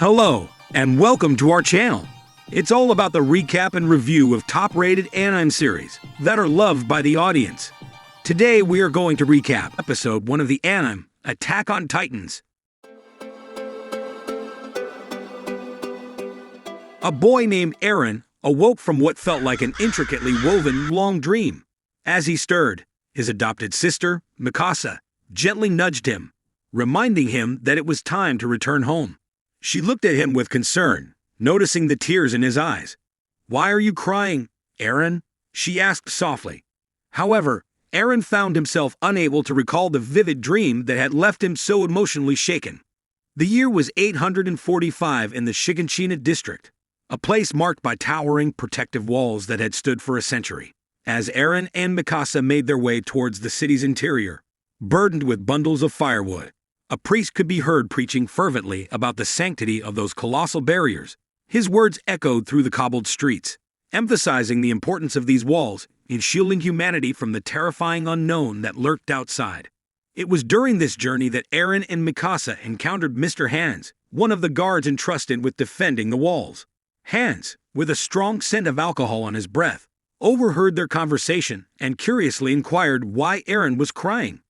Hello, and welcome to our channel. It's all about the recap and review of top-rated anime series that are loved by the audience. Today we are going to recap episode 1 of the anime, Attack on Titans. A boy named Eren awoke from what felt like an intricately woven long dream. As he stirred, his adopted sister, Mikasa, gently nudged him, reminding him that it was time to return home. She looked at him with concern, noticing the tears in his eyes. "Why are you crying, Eren?" she asked softly. However, Eren found himself unable to recall the vivid dream that had left him so emotionally shaken. The year was 845 in the Shingeki district, a place marked by towering protective walls that had stood for a century. As Eren and Mikasa made their way towards the city's interior, burdened with bundles of firewood, a priest could be heard preaching fervently about the sanctity of those colossal barriers. His words echoed through the cobbled streets, emphasizing the importance of these walls in shielding humanity from the terrifying unknown that lurked outside. It was during this journey that Eren and Mikasa encountered Mr. Hans, one of the guards entrusted with defending the walls. Hans, with a strong scent of alcohol on his breath, overheard their conversation and curiously inquired why Eren was crying.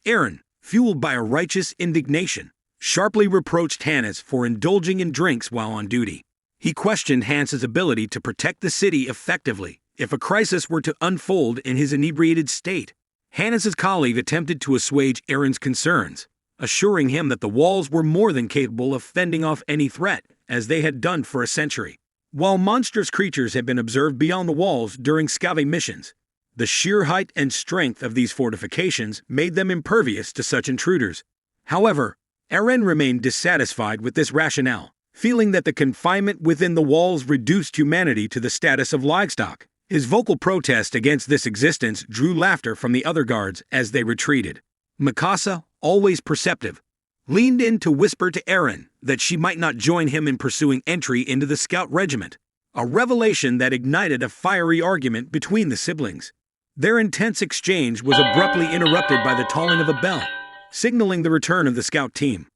Eren, fueled by a righteous indignation, sharply reproached Hannes for indulging in drinks while on duty. He questioned Hans's ability to protect the city effectively if a crisis were to unfold in his inebriated state. Hannes's colleague attempted to assuage Eren's concerns, assuring him that the walls were more than capable of fending off any threat, as they had done for a century. While monstrous creatures had been observed beyond the walls during scouting missions, the sheer height and strength of these fortifications made them impervious to such intruders. However, Eren remained dissatisfied with this rationale, feeling that the confinement within the walls reduced humanity to the status of livestock. His vocal protest against this existence drew laughter from the other guards as they retreated. Mikasa, always perceptive, leaned in to whisper to Eren that she might not join him in pursuing entry into the scout regiment, a revelation that ignited a fiery argument between the siblings. Their intense exchange was abruptly interrupted by the tolling of a bell, signaling the return of the scout team.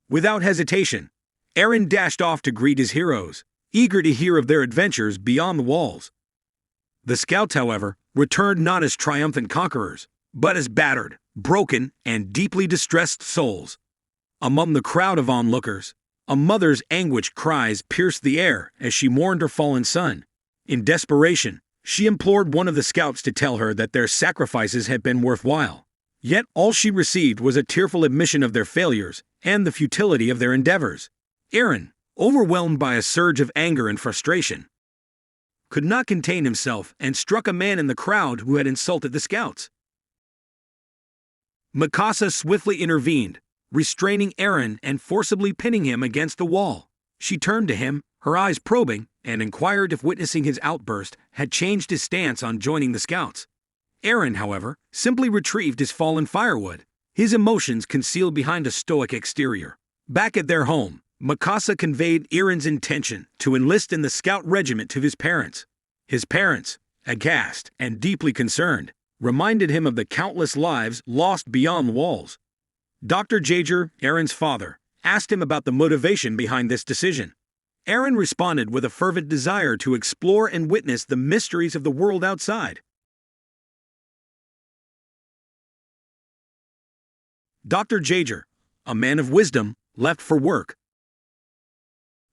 Without hesitation, Eren dashed off to greet his heroes, eager to hear of their adventures beyond the walls. The scouts, however, returned not as triumphant conquerors, but as battered, broken, and deeply distressed souls. Among the crowd of onlookers, a mother's anguished cries pierced the air as she mourned her fallen son. In desperation, she implored one of the scouts to tell her that their sacrifices had been worthwhile. Yet all she received was a tearful admission of their failures and the futility of their endeavors. Eren, overwhelmed by a surge of anger and frustration, could not contain himself and struck a man in the crowd who had insulted the scouts. Mikasa swiftly intervened, restraining Eren and forcibly pinning him against the wall. She turned to him, her eyes probing, and inquired if witnessing his outburst had changed his stance on joining the scouts. Eren, however, simply retrieved his fallen firewood, his emotions concealed behind a stoic exterior. Back at their home, Mikasa conveyed Eren's intention to enlist in the scout regiment to his parents. His parents, aghast and deeply concerned, reminded him of the countless lives lost beyond the walls. Dr. Jaeger, Eren's father, asked him about the motivation behind this decision. Eren responded with a fervent desire to explore and witness the mysteries of the world outside. Dr. Jaeger, a man of wisdom, left for work,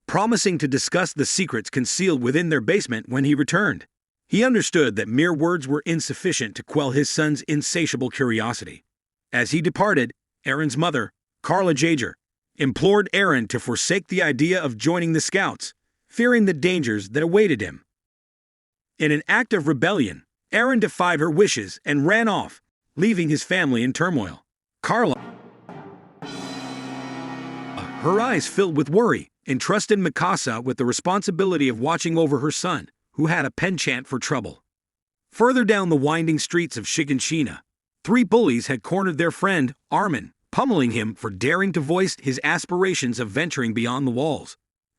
promising to discuss the secrets concealed within their basement when he returned. He understood that mere words were insufficient to quell his son's insatiable curiosity. As he departed, Eren's mother, Carla Jaeger, implored Eren to forsake the idea of joining the scouts, fearing the dangers that awaited him. In an act of rebellion, Eren defied her wishes and ran off, leaving his family in turmoil. Carla, her eyes filled with worry, entrusted Mikasa with the responsibility of watching over her son, who had a penchant for trouble. Further down the winding streets of Shingeki, 3 bullies had cornered their friend, Armin, pummeling him for daring to voice his aspirations of venturing beyond the walls.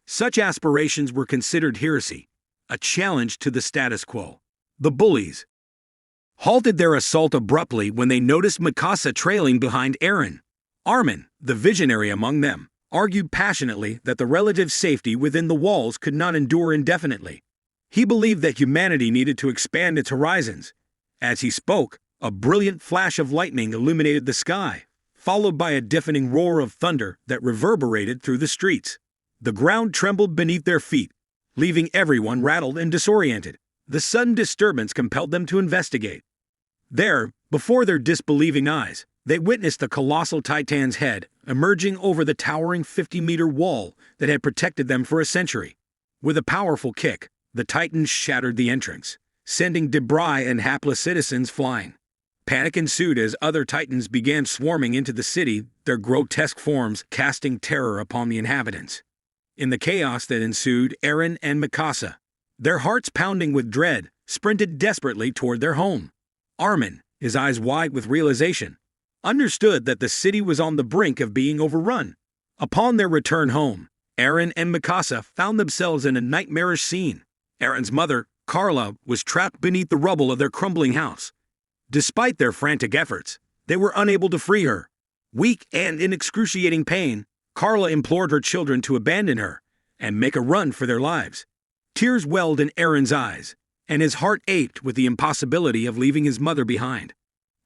Such aspirations were considered heresy, a challenge to the status quo. The bullies halted their assault abruptly when they noticed Mikasa trailing behind Eren. Armin, the visionary among them, argued passionately that the relative safety within the walls could not endure indefinitely. He believed that humanity needed to expand its horizons. As he spoke, a brilliant flash of lightning illuminated the sky, followed by a deafening roar of thunder that reverberated through the streets. The ground trembled beneath their feet, leaving everyone rattled and disoriented. The sudden disturbance compelled them to investigate. There, before their disbelieving eyes, they witnessed the colossal titan's head emerging over the towering 50-meter wall that had protected them for a century. With a powerful kick, the titan shattered the entrance, sending debris and hapless citizens flying. Panic ensued as other titans began swarming into the city, their grotesque forms casting terror upon the inhabitants. In the chaos that ensued, Eren and Mikasa, their hearts pounding with dread, sprinted desperately toward their home. Armin, his eyes wide with realization, understood that the city was on the brink of being overrun. Upon their return home, Eren and Mikasa found themselves in a nightmarish scene. Eren's mother, Carla, was trapped beneath the rubble of their crumbling house. Despite their frantic efforts, they were unable to free her. Weak and in excruciating pain, Carla implored her children to abandon her and make a run for their lives. Tears welled in Eren's eyes, and his heart ached with the impossibility of leaving his mother behind.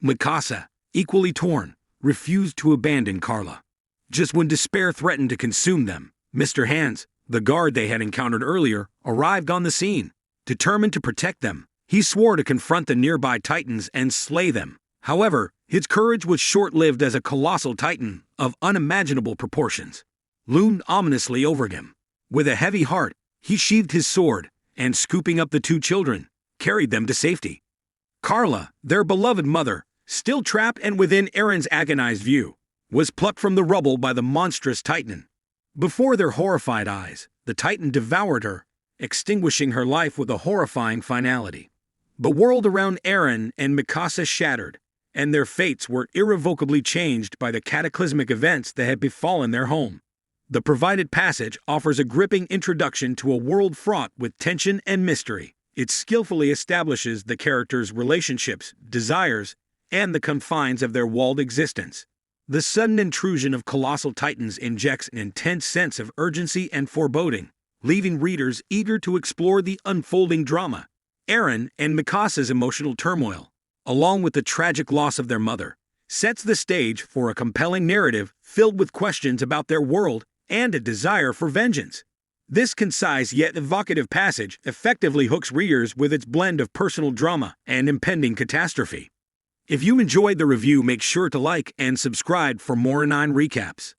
Mikasa, equally torn, refused to abandon Carla. Just when despair threatened to consume them, Mr. Hands, the guard they had encountered earlier, arrived on the scene. Determined to protect them, he swore to confront the nearby titans and slay them. However, his courage was short-lived as a colossal titan of unimaginable proportions loomed ominously over him. With a heavy heart, he sheathed his sword and, scooping up the two children, carried them to safety. Carla, their beloved mother, still trapped and within Eren's agonized view, was plucked from the rubble by the monstrous titan. Before their horrified eyes, the titan devoured her, extinguishing her life with a horrifying finality. The world around Eren and Mikasa shattered, and their fates were irrevocably changed by the cataclysmic events that had befallen their home. The provided passage offers a gripping introduction to a world fraught with tension and mystery. It skillfully establishes the characters' relationships, desires, and the confines of their walled existence. The sudden intrusion of colossal titans injects an intense sense of urgency and foreboding, leaving readers eager to explore the unfolding drama. Eren and Mikasa's emotional turmoil, along with the tragic loss of their mother, sets the stage for a compelling narrative filled with questions about their world and a desire for vengeance. This concise yet evocative passage effectively hooks readers with its blend of personal drama and impending catastrophe. If you enjoyed the review, make sure to like and subscribe for more anime recaps.